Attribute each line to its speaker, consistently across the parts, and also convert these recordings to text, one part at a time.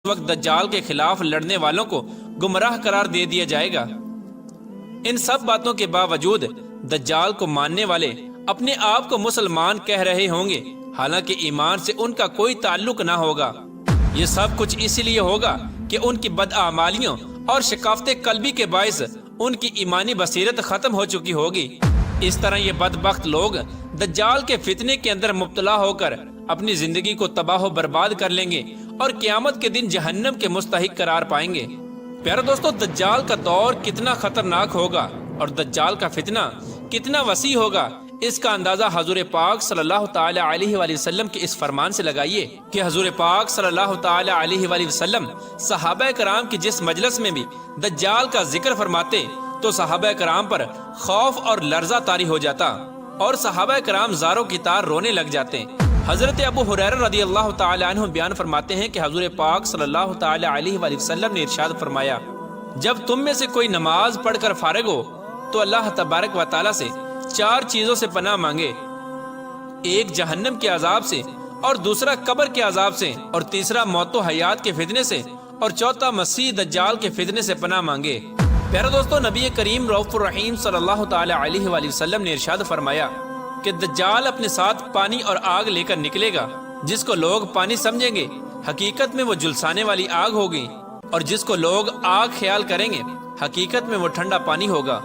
Speaker 1: وقت دجال کے خلاف لڑنے والوں کو گمراہ قرار دے دیا جائے گا۔ ان سب باتوں کے باوجود دجال کو ماننے والے اپنے آپ کو مسلمان کہہ رہے ہوں گے، حالانکہ ایمان سے ان کا کوئی تعلق نہ ہوگا۔ یہ سب کچھ اسی لیے ہوگا کہ ان کی بدعمالیوں اور شقافت قلبی کے باعث ان کی ایمانی بصیرت ختم ہو چکی ہوگی۔ اس طرح یہ بدبخت لوگ دجال کے فتنے کے اندر مبتلا ہو کر اپنی زندگی کو تباہ و برباد کر لیں گے اور قیامت کے دن جہنم کے مستحق قرار پائیں گے۔ پیارے دوستو، دجال کا دور کتنا خطرناک ہوگا اور دجال کا فتنہ کتنا وسیع ہوگا، اس کا اندازہ حضور پاک صلی اللہ تعالی علیہ وآلہ وسلم کے اس فرمان سے لگائیے کہ حضور پاک صلی اللہ تعالی علیہ وآلہ وسلم صحابہ کرام کی جس مجلس میں بھی دجال کا ذکر فرماتے تو صحابہ کرام پر خوف اور لرزہ طاری ہو جاتا اور صحابہ کرام زاروں کی طرح رونے لگ جاتے۔ حضرت ابو ہریرہ رضی اللہ تعالی عنہ بیان فرماتے ہیں کہ حضور پاک صلی اللہ تعالی علیہ وآلہ وسلم نے ارشاد فرمایا، جب تم میں سے کوئی نماز پڑھ کر فارغ ہو تو اللہ تبارک و تعالی سے 4 چیزوں سے پناہ مانگے، ایک جہنم کے عذاب سے، اور دوسرا قبر کے عذاب سے، اور تیسرا موت و حیات کے فتنے سے، اور چوتھا مسیح دجال کے فتنے سے پناہ مانگے۔ پیارے دوستو، نبی کریم رؤوف الرحیم صلی اللہ تعالی علیہ وآلہ وسلم نے ارشاد فرمایا کہ دجال اپنے ساتھ پانی اور آگ لے کر نکلے گا، جس کو لوگ پانی سمجھیں گے حقیقت میں وہ جلسانے والی آگ ہوگی، اور جس کو لوگ آگ خیال کریں گے حقیقت میں وہ ٹھنڈا پانی ہوگا۔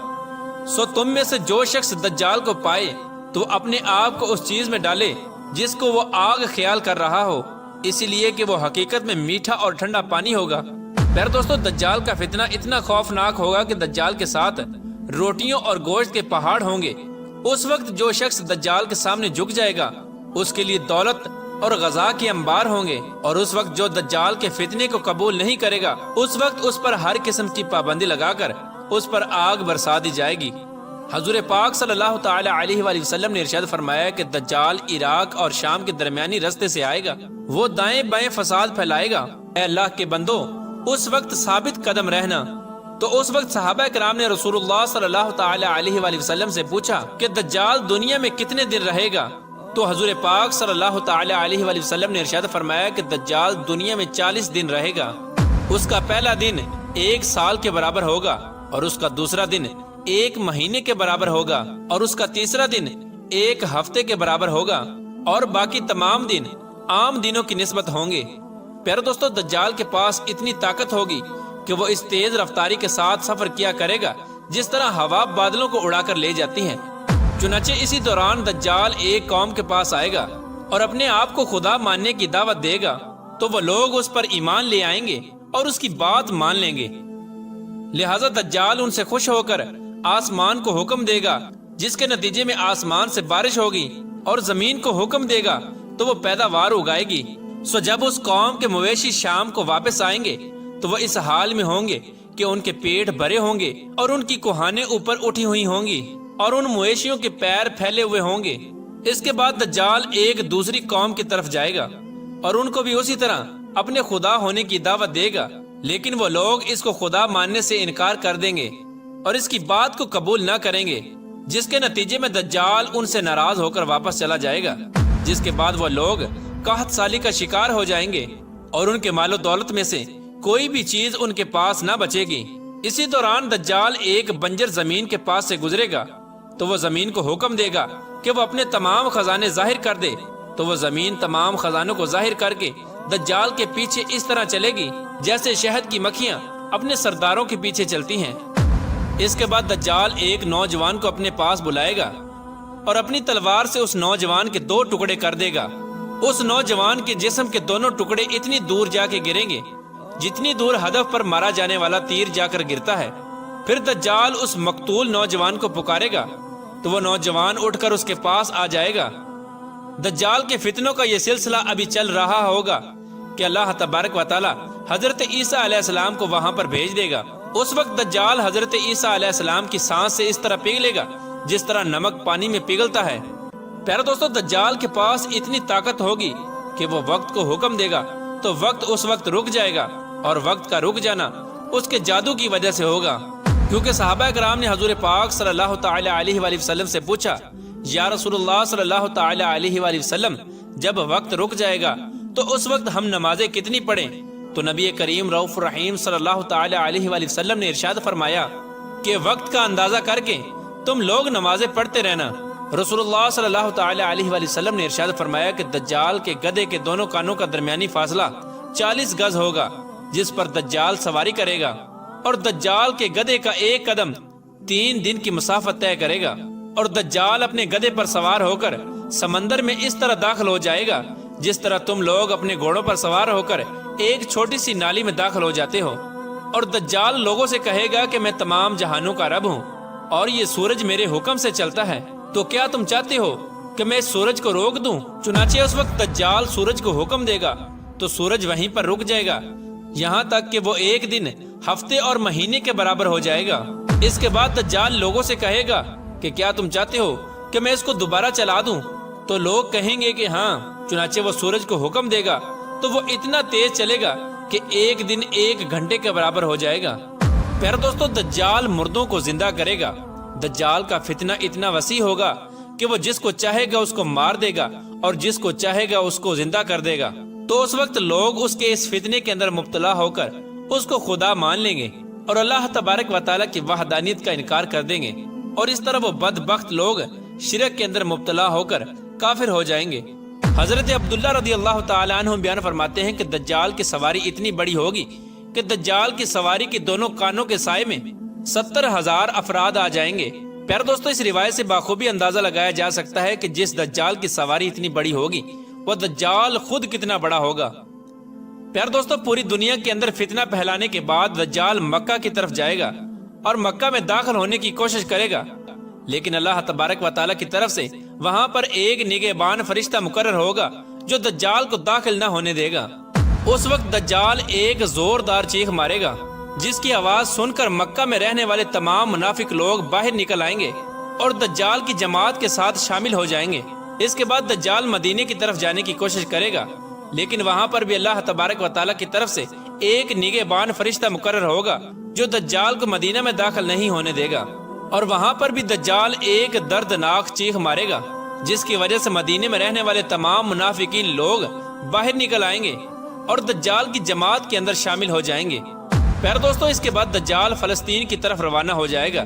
Speaker 1: سو تم میں سے جو شخص دجال کو پائے تو اپنے آپ کو اس چیز میں ڈالے جس کو وہ آگ خیال کر رہا ہو، اسی لیے کہ وہ حقیقت میں میٹھا اور ٹھنڈا پانی ہوگا۔ پیارے دوستو، دجال کا فتنہ اتنا خوفناک ہوگا کہ دجال کے ساتھ روٹیوں اور گوشت کے پہاڑ ہوں گے۔ اس وقت جو شخص دجال کے سامنے جھک جائے گا اس کے لیے دولت اور غذا کے انبار ہوں گے، اور اس وقت جو دجال کے فتنے کو قبول نہیں کرے گا اس وقت اس پر ہر قسم کی پابندی لگا کر اس پر آگ برسا دی جائے گی۔ حضور پاک صلی اللہ تعالی علیہ وآلہ وسلم نے ارشاد فرمایا کہ دجال عراق اور شام کے درمیانی رستے سے آئے گا، وہ دائیں بائیں فساد پھیلائے گا۔ اے اللہ کے بندو، اس وقت ثابت قدم رہنا۔ تو اس وقت صحابہ کرام نے رسول اللہ صلی اللہ تعالی علیہ وآلہ وسلم سے پوچھا کہ دجال دنیا میں کتنے دن رہے گا؟ تو حضور پاک صلی اللہ تعالی علیہ وآلہ وسلم نے ارشاد فرمایا کہ دجال دنیا میں 40 دن رہے گا۔ اس کا پہلا دن 1 سال کے برابر ہوگا، اور اس کا دوسرا دن 1 مہینے کے برابر ہوگا، اور اس کا تیسرا دن 1 ہفتے کے برابر ہوگا، اور باقی تمام دن عام دنوں کی نسبت ہوں گے۔ پیارے دوستو، دجال کے پاس اتنی طاقت ہوگی کہ وہ اس تیز رفتاری کے ساتھ سفر کیا کرے گا جس طرح ہوا بادلوں کو اڑا کر لے جاتی ہے۔ چنانچہ اسی دوران دجال ایک قوم کے پاس آئے گا اور اپنے آپ کو خدا ماننے کی دعوت دے گا، تو وہ لوگ اس پر ایمان لے آئیں گے اور اس کی بات مان لیں گے۔ لہٰذا دجال ان سے خوش ہو کر آسمان کو حکم دے گا، جس کے نتیجے میں آسمان سے بارش ہوگی، اور زمین کو حکم دے گا تو وہ پیداوار اگائے گی۔ سو جب اس قوم کے مویشی شام کو واپس آئیں گے تو وہ اس حال میں ہوں گے کہ ان کے پیٹ بھرے ہوں گے اور ان کی کوہانیں اوپر اٹھی ہوئی ہوں گی اور ان مویشیوں کے پیر پھیلے ہوئے ہوں گے۔ اس کے بعد دجال ایک دوسری قوم کی طرف جائے گا اور ان کو بھی اسی طرح اپنے خدا ہونے کی دعوت دے گا، لیکن وہ لوگ اس کو خدا ماننے سے انکار کر دیں گے اور اس کی بات کو قبول نہ کریں گے، جس کے نتیجے میں دجال ان سے ناراض ہو کر واپس چلا جائے گا، جس کے بعد وہ لوگ قحط سالی کا شکار ہو جائیں گے اور ان کے مال و دولت میں سے کوئی بھی چیز ان کے پاس نہ بچے گی۔ اسی دوران دجال ایک بنجر زمین کے پاس سے گزرے گا، تو وہ زمین کو حکم دے گا کہ وہ اپنے تمام خزانے ظاہر کر دے، تو وہ زمین تمام خزانوں کو ظاہر کر کے دجال کے پیچھے اس طرح چلے گی جیسے شہد کی مکھیاں اپنے سرداروں کے پیچھے چلتی ہیں۔ اس کے بعد دجال ایک نوجوان کو اپنے پاس بلائے گا اور اپنی تلوار سے اس نوجوان کے 2 ٹکڑے کر دے گا۔ اس نوجوان کے جسم کے دونوں ٹکڑے اتنی دور جا کے گریں گے جتنی دور ہدف پر مارا جانے والا تیر جا کر گرتا ہے۔ پھر دجال اس مقتول نوجوان کو پکارے گا تو وہ نوجوان اٹھ کر اس کے پاس آ جائے گا۔ دجال کے فتنوں کا یہ سلسلہ ابھی چل رہا ہوگا کہ اللہ تبارک و تعالی حضرت عیسیٰ علیہ السلام کو وہاں پر بھیج دے گا۔ اس وقت دجال حضرت عیسیٰ علیہ السلام کی سانس سے اس طرح پگھلے گا جس طرح نمک پانی میں پگھلتا ہے۔ پیارے دوستو، دجال کے پاس اتنی طاقت ہوگی کہ وہ وقت کو حکم دے گا تو وقت اس وقت رک جائے گا، اور وقت کا رک جانا اس کے جادو کی وجہ سے ہوگا، کیونکہ صحابہ کرام نے حضور پاک صلی اللہ تعالی علیہ وآلہ وسلم سے پوچھا، یا رسول اللہ صلی اللہ تعالی علیہ وآلہ وسلم، جب وقت رک جائے گا تو اس وقت ہم نمازیں کتنی پڑھیں؟ تو نبی کریم رؤوف الرحیم صلی اللہ تعالی علیہ وآلہ وسلم نے ارشاد فرمایا کہ وقت کا اندازہ کر کے تم لوگ نمازیں پڑھتے رہنا۔ رسول اللہ صلی اللہ تعالی علیہ وآلہ وسلم نے ارشاد فرمایا کہ دجال کے گدھے کے دونوں کانوں کا درمیانی فاصلہ 40 گز ہوگا جس پر دجال سواری کرے گا، اور دجال کے گدھے کا ایک قدم 3 دن کی مسافت طے کرے گا، اور دجال اپنے گدھے پر سوار ہو کر سمندر میں اس طرح داخل ہو جائے گا جس طرح تم لوگ اپنے گھوڑوں پر سوار ہو کر ایک چھوٹی سی نالی میں داخل ہو جاتے ہو۔ اور دجال لوگوں سے کہے گا کہ میں تمام جہانوں کا رب ہوں اور یہ سورج میرے حکم سے چلتا ہے، تو کیا تم چاہتے ہو کہ میں اس سورج کو روک دوں؟ چنانچہ اس وقت دجال سورج کو حکم دے گا تو سورج وہیں پر رک جائے گا یہاں تک کہ وہ ایک دن، ہفتے اور مہینے کے برابر ہو جائے گا۔ اس کے بعد دجال لوگوں سے کہے گا کہ کیا تم چاہتے ہو کہ میں اس کو دوبارہ چلا دوں؟ تو لوگ کہیں گے کہ ہاں۔ چنانچہ وہ سورج کو حکم دے گا تو وہ اتنا تیز چلے گا کہ ایک دن 1 گھنٹے کے برابر ہو جائے گا۔ پیارے دوستو، دجال مردوں کو زندہ کرے گا۔ دجال کا فتنہ اتنا وسیع ہوگا کہ وہ جس کو چاہے گا اس کو مار دے گا اور جس کو چاہے گا اس کو زندہ کر دے گا۔ تو اس وقت لوگ اس کے اس فتنے کے اندر مبتلا ہو کر اس کو خدا مان لیں گے اور اللہ تبارک و تعالیٰ کی وحدانیت کا انکار کر دیں گے، اور اس طرح وہ بدبخت لوگ شرک کے اندر مبتلا ہو کر کافر ہو جائیں گے۔ حضرت عبداللہ رضی اللہ تعالیٰ عنہ بیان فرماتے ہیں کہ دجال کی سواری اتنی بڑی ہوگی کہ دجال کی سواری کے دونوں کانوں کے سائے میں 70,000 افراد آ جائیں گے۔ پیارے دوستو، اس روایت سے بخوبی اندازہ لگایا جا سکتا ہے کہ جس دجال کی سواری اتنی بڑی ہوگی وہ دجال خود کتنا بڑا ہوگا۔ پیارے دوستو، پوری دنیا کے اندر فتنہ پھیلانے کے بعد دجال مکہ کی طرف جائے گا اور مکہ میں داخل ہونے کی کوشش کرے گا، لیکن اللہ تبارک و تعالیٰ کی طرف سے وہاں پر ایک نگہبان فرشتہ مقرر ہوگا جو دجال کو داخل نہ ہونے دے گا۔ اس وقت دجال ایک زوردار چیخ مارے گا جس کی آواز سن کر مکہ میں رہنے والے تمام منافق لوگ باہر نکل آئیں گے اور دجال کی جماعت کے ساتھ شامل ہو جائیں گے۔ اس کے بعد دجال مدینے کی طرف جانے کی کوشش کرے گا، لیکن وہاں پر بھی اللہ تبارک و تعالیٰ کی طرف سے ایک نگہبان فرشتہ مقرر ہوگا جو دجال کو مدینہ میں داخل نہیں ہونے دے گا، اور وہاں پر بھی دجال ایک دردناک چیخ مارے گا جس کی وجہ سے مدینے میں رہنے والے تمام منافقین لوگ باہر نکل آئیں گے اور دجال کی جماعت کے اندر شامل ہو جائیں گے۔ پیارے دوستو، اس کے بعد دجال فلسطین کی طرف روانہ ہو جائے گا۔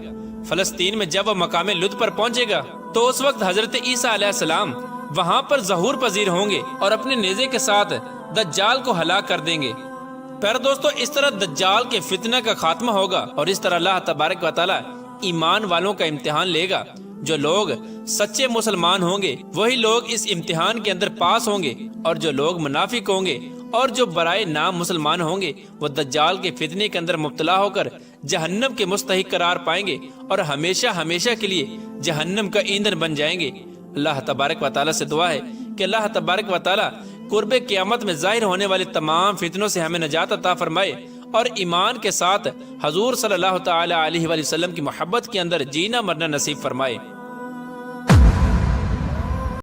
Speaker 1: فلسطین میں جب وہ مقام لد پر پہنچے گا تو اس وقت حضرت عیسیٰ علیہ السلام وہاں پر ظہور پذیر ہوں گے اور اپنے نیزے کے ساتھ دجال کو ہلاک کر دیں گے۔ پیارے دوستو، اس طرح دجال کے فتنہ کا خاتمہ ہوگا اور اس طرح اللہ تبارک و تعالیٰ ایمان والوں کا امتحان لے گا۔ جو لوگ سچے مسلمان ہوں گے وہی لوگ اس امتحان کے اندر پاس ہوں گے، اور جو لوگ منافق ہوں گے اور جو برائے نام مسلمان ہوں گے وہ دجال کے فتنے کے اندر مبتلا ہو کر جہنم کے مستحق قرار پائیں گے اور ہمیشہ ہمیشہ کے لیے جہنم کا ایندھن بن جائیں گے۔ اللہ تبارک و تعالیٰ سے دعا ہے کہ اللہ تبارک و تعالیٰ قرب قیامت میں ظاہر ہونے والے تمام فتنوں سے ہمیں نجات عطا فرمائے اور ایمان کے ساتھ حضور صلی اللہ تعالی علیہ وآلہ وسلم کی محبت کے اندر جینا مرنا نصیب فرمائے۔